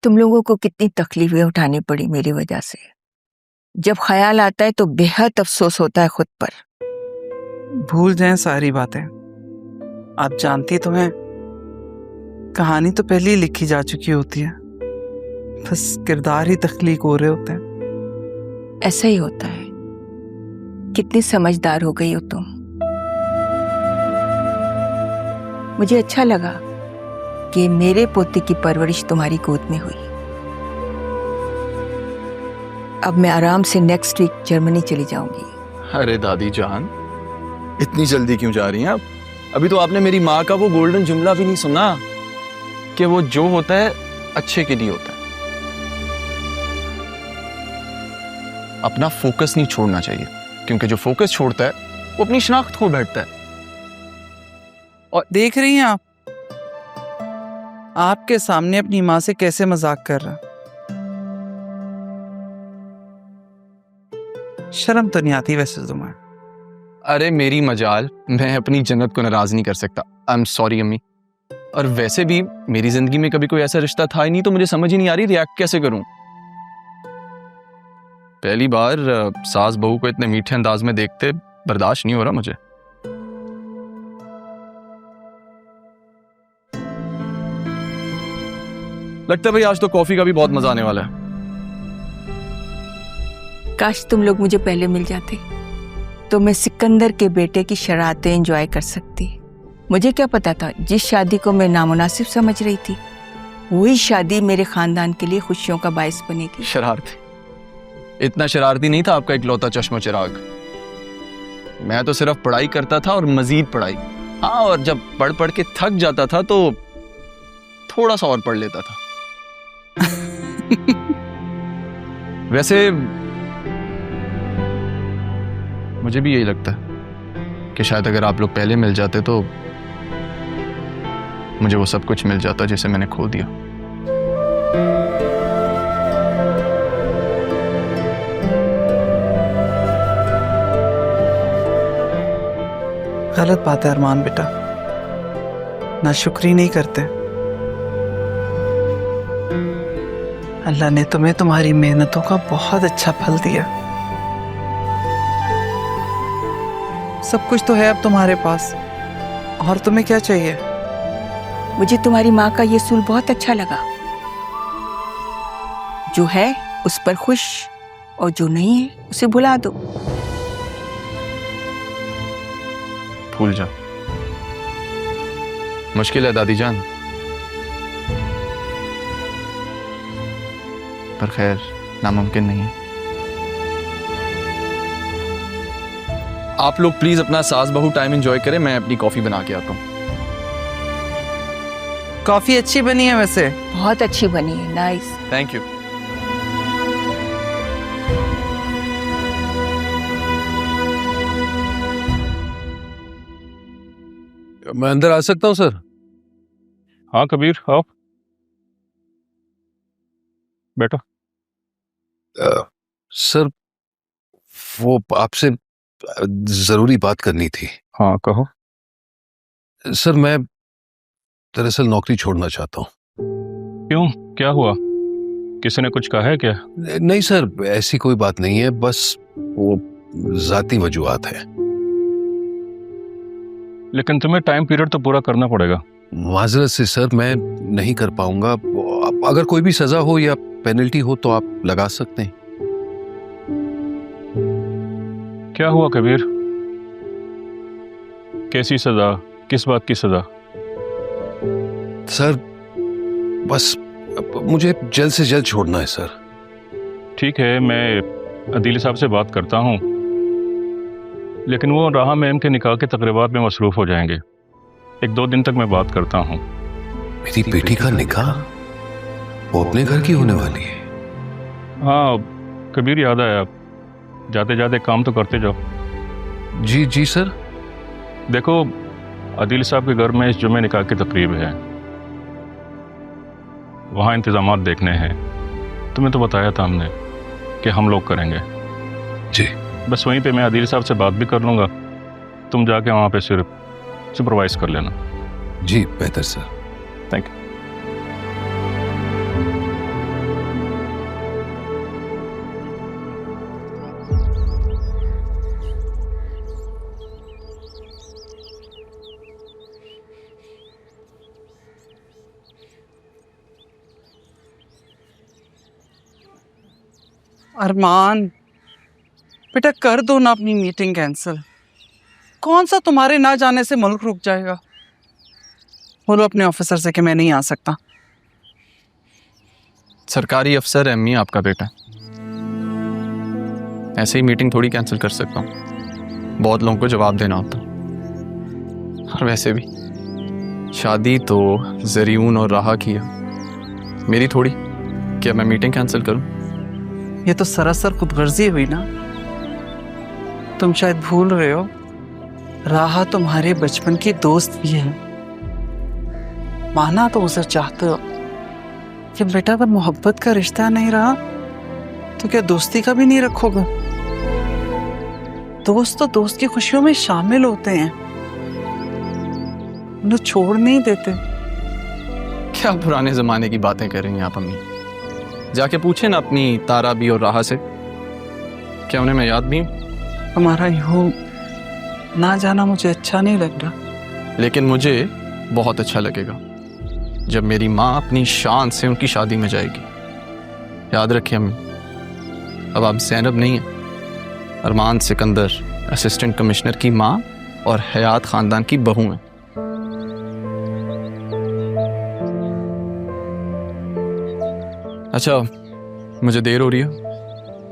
तुम लोगों को कितनी तकलीफें उठानी पड़ी मेरी वजह से। जब ख्याल आता है तो बेहद अफसोस होता है खुद पर। भूल जाएं सारी बातें। आप जानती तो हैं, कहानी तो पहले ही लिखी जा चुकी होती है, बस किरदार ही तख्लीक हो रहे होते हैं। ऐसा ही होता है। कितनी समझदार हो गई हो तुम। मुझे अच्छा लगा कि मेरे पोते की परवरिश तुम्हारी गोद में हुई। अब मैं आराम से नेक्स्ट वीक जर्मनी चली जाऊंगी। अरे दादी जान, इतनी जल्दी क्यों जा रही हैं आप? अभी तो आपने मेरी माँ का वो गोल्डन जुमला भी नहीं सुना कि वो जो होता है अच्छे के लिए होता है। अपना फोकस नहीं छोड़ना चाहिए, क्योंकि जो फोकस छोड़ता है वो अपनी शनाख्त खो बैठता है। और देख रही हैं आप, आपके सामने अपनी माँ से कैसे मजाक कर रहा। शर्म तो नहीं आती वैसे तुम्हें? अरे मेरी मजाल, मैं अपनी जन्नत को नाराज नहीं कर सकता। आई एम सॉरी अम्मी। और वैसे भी मेरी जिंदगी में कभी कोई ऐसा रिश्ता था ही नहीं, तो मुझे समझ ही नहीं आ रही रिएक्ट कैसे करूं। पहली बार सास बहू को इतने मीठे अंदाज में देखते बर्दाश्त नहीं हो रहा मुझे। लगता है भाई आज तो कॉफी का भी बहुत मजा आने वाला है। काश तुम लोग मुझे पहले मिल जाते तो मैं सिकंदर के बेटे की शरारतें एंजॉय कर सकती। मुझे क्या पता था जिस शादी को मैं नामुनासिब समझ रही थी वही शादी मेरे खानदान के लिए खुशियों का बायस बनेगी। शरारती? इतना शरारती नहीं था आपका इकलौता चश्मो चिराग। मैं तो सिर्फ पढ़ाई करता था और मजीद पढ़ाई। हाँ, और जब पढ़ पढ़ के थक जाता था तो थोड़ा सा और पढ़ लेता था। वैसे मुझे भी यही लगता है कि शायद अगर आप लोग पहले मिल जाते तो मुझे वो सब कुछ मिल जाता जिसे मैंने खो दिया। गलत बात है अरमान बेटा, ना शुक्री नहीं करते। अल्लाह ने तुम्हें तुम्हारी मेहनतों का बहुत अच्छा फल दिया। सब कुछ तो है अब तुम्हारे पास, और तुम्हें क्या चाहिए? मुझे तुम्हारी माँ का ये सूल बहुत अच्छा लगा। जो है उस पर खुश और जो नहीं है उसे भुला दो। भूल जा। मुश्किल है दादी जान, पर खैर नामुमकिन नहीं है। आप लोग प्लीज अपना सास बहू टाइम एंजॉय करें, मैं अपनी कॉफी बना के आता हूँ। कॉफी अच्छी बनी है वैसे। बहुत अच्छी बनी है, नाइस। Thank you. मैं अंदर आ सकता हूँ सर? हाँ कबीर, आओ बैठो। सर वो आपसे जरूरी बात करनी थी। हाँ कहो। सर मैं दरअसल नौकरी छोड़ना चाहता हूँ। क्यों, क्या हुआ? किसी ने कुछ कहा है क्या? नहीं सर, ऐसी कोई बात नहीं है, बस वो जाती वजूहात है। लेकिन तुम्हें टाइम पीरियड तो पूरा करना पड़ेगा। माजरत से सर, मैं नहीं कर पाऊंगा। अगर कोई भी सजा हो या पेनल्टी हो तो आप लगा सकते हैं। क्या हुआ कबीर? कैसी सजा, किस बात की सजा? सर बस मुझे जल्द से जल्द छोड़ना है सर। ठीक है, मैं अदील साहब से बात करता हूँ, लेकिन वो राहा मैम के निकाह के तकरीबात में मसरूफ हो जाएंगे। 1-2 दिन तक मैं बात करता हूँ। मेरी बेटी का निकाह वो अपने घर की होने वाली है? हाँ कबीर, याद आया, जाते जाते काम तो करते जाओ। जी जी सर। देखो, अदील साहब के घर में इस जुमे निकाह की तकरीब है, वहाँ इंतजामात देखने हैं। तुम्हें तो बताया था हमने कि हम लोग करेंगे। जी। बस वहीं पे मैं अदील साहब से बात भी कर लूँगा, तुम जाके वहाँ पे सिर्फ सुपरवाइज कर लेना। जी बेहतर सर। Thank you. अरमान बेटा, कर दो ना अपनी मीटिंग कैंसिल। कौन सा तुम्हारे ना जाने से मुल्क रुक जाएगा? बोलो अपने ऑफिसर से कि मैं नहीं आ सकता। सरकारी अफसर है अम्मी आपका बेटा, ऐसे ही मीटिंग थोड़ी कैंसिल कर सकता हूँ, बहुत लोगों को जवाब देना होता। और वैसे भी शादी तो जरीऊन और राहा की है, मेरी थोड़ी। क्या मैं मीटिंग कैंसिल करूँ? ये तो सरासर खुदगर्जी हुई ना। तुम शायद भूल रहे हो, राहा तुम्हारे बचपन की दोस्त भी है। माना तो उसे चाहते हो कि बेटा अगर मोहब्बत का रिश्ता नहीं रहा तो क्या दोस्ती का भी नहीं रखोगे? दोस्त तो दोस्त की खुशियों में शामिल होते हैं, उन्हें छोड़ नहीं देते। क्या पुराने जमाने की बातें कर रही हैं आप अम्मी? जाके पूछे ना अपनी तारा भी और राहा से, क्या उन्हें मैं याद नहीं हूं? हमारा यूं ना जाना मुझे अच्छा नहीं लग रहा। लेकिन मुझे बहुत अच्छा लगेगा जब मेरी माँ अपनी शान से उनकी शादी में जाएगी। याद रखिए अम्मी, अब आप ज़ैनब नहीं हैं, अरमान सिकंदर असिस्टेंट कमिश्नर की माँ और हयात ख़ानदान की बहू हैं। अच्छा, मुझे देर हो रही है,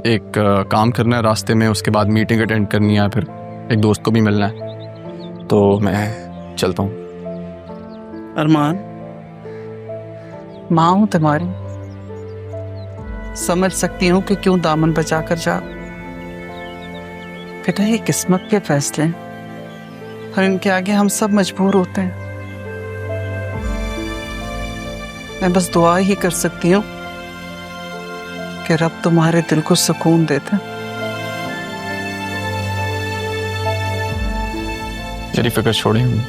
एक काम करना है रास्ते में, उसके बाद मीटिंग अटेंड करनी है, फिर एक दोस्त को भी मिलना है, तो मैं चलता हूँ। अरमान, माँ हूं तुम्हारी, समझ सकती हूँ कि क्यों दामन बचा कर जा। बेटा ये किस्मत के फैसले हैं और इनके आगे हम सब मजबूर होते हैं। मैं बस दुआ ही कर सकती हूँ कि रब तुम्हारे दिल को सुकून देता। मेरी फिक्र छोड़े अम्मी।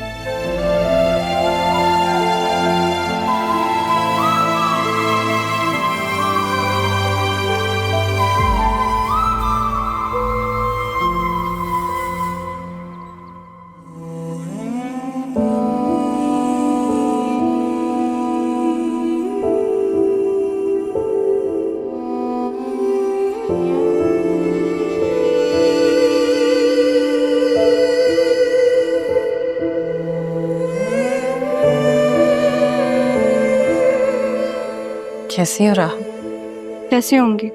कैसी हो राह? कैसी होंगी?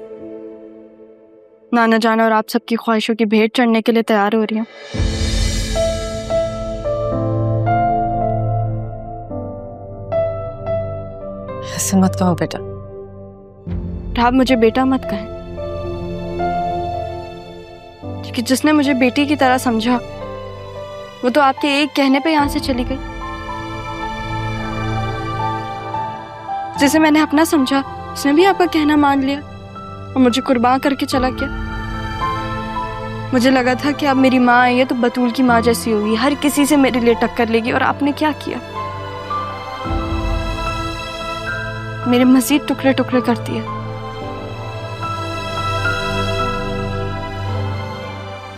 नाना जान और आप सबकी ख्वाहिशों की भेंट चढ़ने के लिए तैयार हो रही हूँ। ऐसे मत कहो बेटा। आप मुझे बेटा मत कहें, क्योंकि जिसने मुझे बेटी की तरह समझा वो तो आपके एक कहने पे यहाँ से चली गई। जिसे मैंने अपना समझा उसने भी आपका कहना मान लिया और मुझे कुर्बान करके चला गया। मुझे लगा था कि अब मेरी माँ आई है तो बतूल की माँ जैसी होगी, हर किसी से मेरे लिए टक्कर लेगी, और आपने क्या किया? मेरे मजीद टुकड़े टुकड़े कर दिए।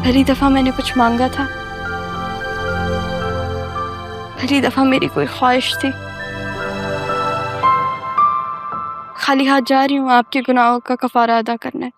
पहली दफा मैंने कुछ मांगा था, पहली दफा मेरी कोई ख्वाहिश थी। खाली हाथ जा रही हूँ आपके गुनाहों का कफारा अदा करने।